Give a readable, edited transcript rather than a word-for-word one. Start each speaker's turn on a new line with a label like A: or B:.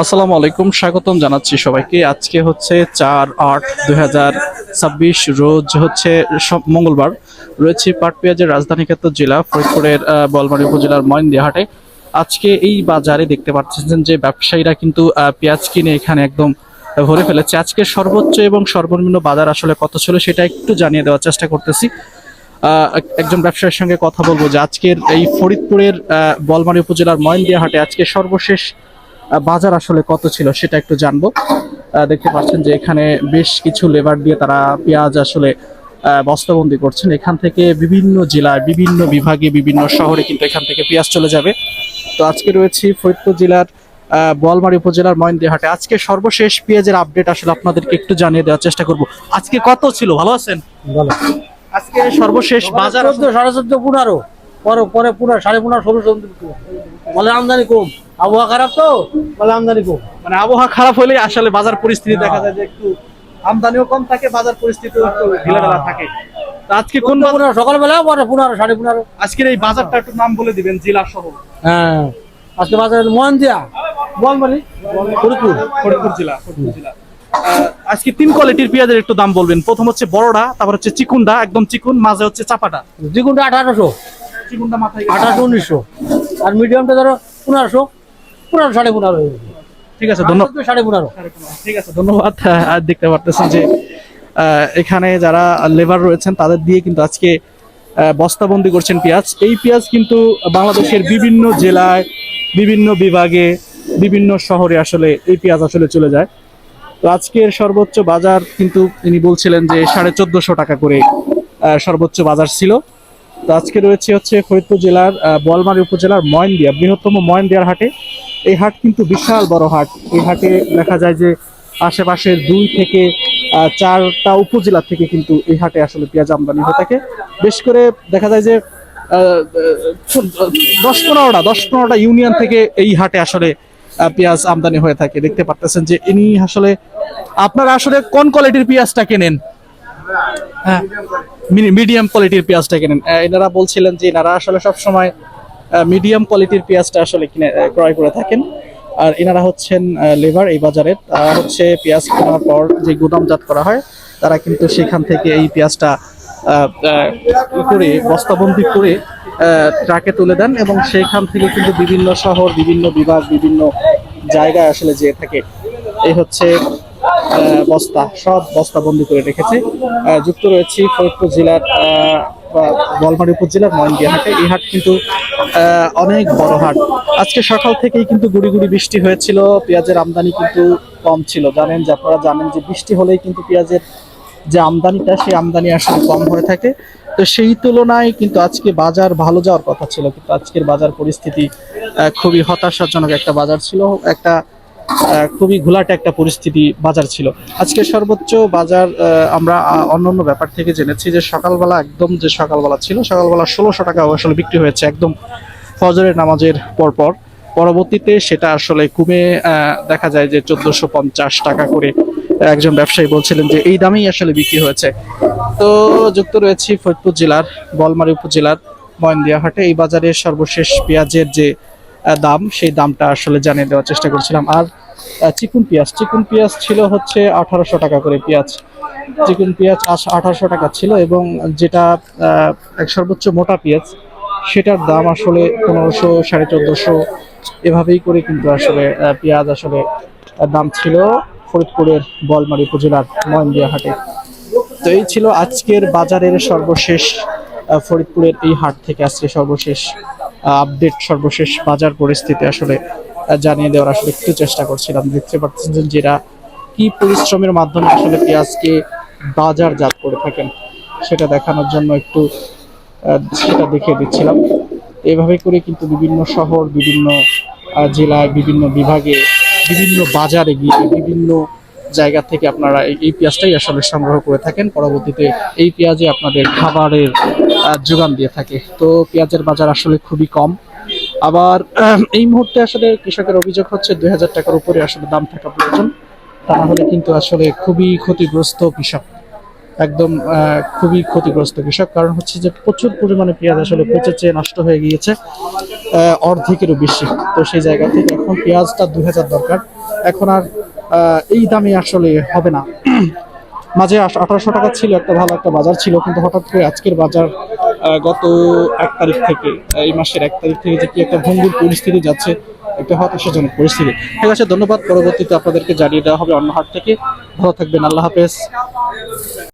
A: আসসালামু আলাইকুম, স্বাগতম জানাচ্ছি সবাইকে। আজকে হচ্ছে 4/8/2026, রোজ হচ্ছে মঙ্গলবার। রয়েছে পাট পেঁয়াজের রাজধানী খ্যাত জেলা ফরিদপুরের বলমারী উপজেলার ময়নদিয়া হাটে। আজকে এই বাজারে দেখতে পাচ্ছেন যে ব্যবসায়ীরা কিন্তু পেঁয়াজ কিনে এখানে একদম ভরে ফেলেছে। আজকে সর্বোচ্চ এবং সর্বনিম্ন বাজার আসলে কত ছিল সেটা একটু জানিয়ে দেওয়ার চেষ্টা করতেছি। একজন ব্যবসায়ীর সঙ্গে কথা বলবো যে আজকের এই ফরিদপুরের বলমারী উপজেলার ময়নদিয়া হাটে আজকে সর্বশেষ বাজার আসলে কত ছিল সেটা একটু জানবো। দেখতে পাচ্ছেন যে এখানে বেশ কিছু লেবার দিয়ে তারা পেঁয়াজ আসলে বস্তাবন্দি করছেন। এখান থেকে বিভিন্ন জেলায়, বিভিন্ন বিভাগে, বিভিন্ন শহরে কিন্তু এখান থেকে পেঁয়াজ চলে যাবে। তো আজকে রয়েছি ফরিদপুর জেলার বোয়ালমারী উপজেলার ময়নদিয়া হাটে। আজকে সর্বশেষ পেঁয়াজের আপডেট আসলে আপনাদেরকে একটু জানিয়ে দেওয়ার চেষ্টা করব। আজকে কত ছিল, ভালো আছেন?
B: বলো।
A: আজকে সর্বশেষ বাজার
B: 14, 14.5, 15, পরে পরে 15, 15.5, 16 বলে আমদানি কম। আবহাওয়া খারাপ তো বলে আমদানি কম।
A: মানে আবহাওয়া খারাপ হলে আসলে বাজার পরিস্থিতি দেখা যায় যে একটু আমদানিও কম থাকে, বাজার পরিস্থিতিও একটু ঢিলাঢালা থাকে। তো আজকে কোন বাজার?
B: সকালবেলা পরে 15, 15.5।
A: আজকের এই বাজারটা একটু নাম বলে দিবেন, জেলা সহ।
B: হ্যাঁ, আজকে বাজার ময়নদিয়া বলমারি ফরিদপুর
A: ফরিদপুর জেলা। আজকে তিন কোয়ালিটির পেঁয়াজের একটু দাম বলবেন। প্রথম হচ্ছে বড়টা, তারপর হচ্ছে চিকুনটা, একদম চিকুন, মাঝে হচ্ছে চাপাটা।
B: দ্বিগুণটা 1800,
A: চিকুনটা মাথায়
B: 1800, 1900, আর মিডিয়ামটা ধরো 1500, 15, 15.5।
A: ঠিক আছে, ধন্যবাদ।
B: 15.5।
A: ঠিক আছে, ধন্যবাদ। আর দেখতে পারতেছেন যে এখানে যারা লেবার রয়েছেন তাদের দিয়ে কিন্তু আজকে বস্তাবন্দি করছেন পেঁয়াজ। এই পেঁয়াজ কিন্তু বাংলাদেশের বিভিন্ন জেলায়, বিভিন্ন বিভাগে, বিভিন্ন শহরে আসলে এই পেঁয়াজ আসলে চলে যায়। তো আজকের সর্বোচ্চ বাজার কিন্তু তিনি বলছিলেন যে 1450 টাকা করে সর্বোচ্চ বাজার ছিল। তো আজকে রয়েছে হচ্ছে ফরিদপুর জেলার বোয়ালমারী উপজেলার ময়নদিয়া, বৃহত্তম ময়নদিয়ার হাটে। এই হাট কিন্তু বিশাল বড় হাট। এই হাটে দেখা যায় যে আশেপাশের 2 থেকে 4টা উপজেলা থেকে কিন্তু এই হাটে আসলে পেঁয়াজ আমদানি হয়ে থাকে। বেশ করে দেখা যায় যে 10-15টা ইউনিয়ন থেকে এই হাটে আসলে পেঁয়াজ আমদানি হয়ে থাকে। দেখতে পারতেছেন যে ইনি আসলে, আপনারা আসলে কোন কোয়ালিটির পেঁয়াজটা কেনেন? হ্যাঁ, মিডিয়াম কোয়ালিটির পেঁয়াজটা কেনেন। এনারা বলছিলেন যে এনারা আসলে সবসময় মিডিয়াম কোয়ালিটির পেঁয়াজটা আসলে কিনে ক্রয় করে থাকেন। আর এনারা হচ্ছেন লেবার এই বাজারের। হচ্ছে পেঁয়াজ কেনার পর যে গুদামজাত করা হয়, তারা কিন্তু সেখান থেকে এই পেঁয়াজটা করে বস্তাবন্দি করে ট্রাকে তুলে দেন এবং সেখান থেকে কিন্তু বিভিন্ন শহর, বিভিন্ন বিভাগ, বিভিন্ন জায়গায় আসলে যেয়ে থাকে। এই হচ্ছে সব বস্তাবন্দি করে রেখেছে। যুক্ত রয়েছে ফরিদপুর জেলার বলমারী উপজেলার ময়নদিয়া হাটে। এই হাট কিন্তু অনেক বড় হাট। আজকে সকাল থেকেই কিন্তু গুড়ি গুড়ি বৃষ্টি হয়েছিল, পেঁয়াজের আমদানি কিন্তু কম ছিল। আপনারা জানেন যে বৃষ্টি হলেই কিন্তু পেঁয়াজের যে আমদানিটা, সেই আমদানি আসলে কম হয়ে থাকে। তো সেই তুলনায় কিন্তু আজকে বাজার ভালো যাওয়ার কথা ছিল, কিন্তু আজকের বাজার পরিস্থিতি খুবই হতাশাজনক একটা বাজার ছিল। একটা খুবই ঘোলাটে একটা পরিস্থিতি বাজার ছিল। আজকে সর্বোচ্চ বাজার আমরা অন্যান্য ব্যাপার থেকে জেনেছি যে সকালবেলা, একদম যে সকালবেলা ছিল, সকালবেলা 1600 টাকা আসলে বিক্রি হয়েছে একদম ফজরের নামাজের পরপর। পরবর্তীতে সেটা আসলে কমে দেখা যায় যে 1450 টাকা করে একজন ব্যবসায়ী বলছিলেন যে এই দামেই আসলে বিক্রি হয়েছে। তো যুক্ত রয়েছি ফরিদপুর জেলার বলমারী উপজেলার ময়নদিয়া হাটে। এই বাজারের সর্বশেষ পেঁয়াজের যে দাম, সেই দামটা আসলে জানিয়ে দেওয়ার চেষ্টা করছিলাম। আর চিকুন পেঁয়াজ ছিল হচ্ছে 1800 টাকা করে পেঁয়াজ। চিকুন পেঁয়াজ 1800 টাকা ছিল এবং যেটা সর্বোচ্চ মোটা পেঁয়াজ, সেটার দাম আসলে 1500, 1450 এভাবেই করে কিন্তু আসলে পেঁয়াজ আসলে দাম ছিল ফরিদপুরের বলমারী উপজেলার ময়নদিয়া হাটে। তো এই ছিল আজকের বাজারের সর্বশেষ, ফরিদপুরের এই হাট থেকে আজকে সর্বশেষ আপডেট, সর্বশেষ বাজার পরিস্থিতি আসলে জানিয়ে দেওয়ার আসলে একটু চেষ্টা করছিলাম। দেখতে পাচ্ছেন যে এরা কি পরিশ্রমের মাধ্যমে আসলে পেঁয়াজকে বাজারজাত করে থাকেন, সেটা দেখানোর জন্য একটু সেটা দেখিয়ে দিচ্ছিলাম। এভাবে করে কিন্তু বিভিন্ন শহর, বিভিন্ন জেলায়, বিভিন্ন বিভাগে, বিভিন্ন বাজারে গিয়ে বিভিন্ন জায়গা থেকে আপনারা এই পেঁয়াজটাই আসলে সংগ্রহ করে থাকেন। পরবর্তীতে এই পেঁয়াজে আপনাদের খাবারের যোগান দিয়ে থাকে। তো পেঁয়াজের বাজার আসলে খুবই কম। আবার এই মুহূর্তে আসলে কৃষকের অভিযোগ হচ্ছে 2000 টাকার উপরে আসলে দাম থাকা প্রয়োজন, তা না হলে কিন্তু আসলে খুবই ক্ষতিগ্রস্ত কৃষক। একদম খুবই ক্ষতিগ্রস্ত কৃষক, কারণ হচ্ছে যে প্রচুর পরিমাণে পেঁয়াজ আসলে পচেছে, নষ্ট হয়ে গিয়েছে অর্ধেকেরও বেশি। তো সেই জায়গা থেকে এখন পেঁয়াজটা 2000 দরকার, এখন আর এই দামে আসলে হবে না। মাঝে 1800 টাকা ছিল, একটা ভালো একটা বাজার ছিল, কিন্তু হঠাৎ করে আজকের বাজার গত 1 তারিখ থেকে, এই মাসের 1 তারিখ থেকে যে কি একটা ভঙ্গুর পরিস্থিতি যাচ্ছে, একটা হতাশাজনক পরিস্থিতি। ঠিক আছে, ধন্যবাদ। পরবর্তীতে আপনাদেরকে জানিয়ে দেওয়া হবে অন্য হাট থেকে। ভালো থাকবেন, আল্লাহ হাফেজ।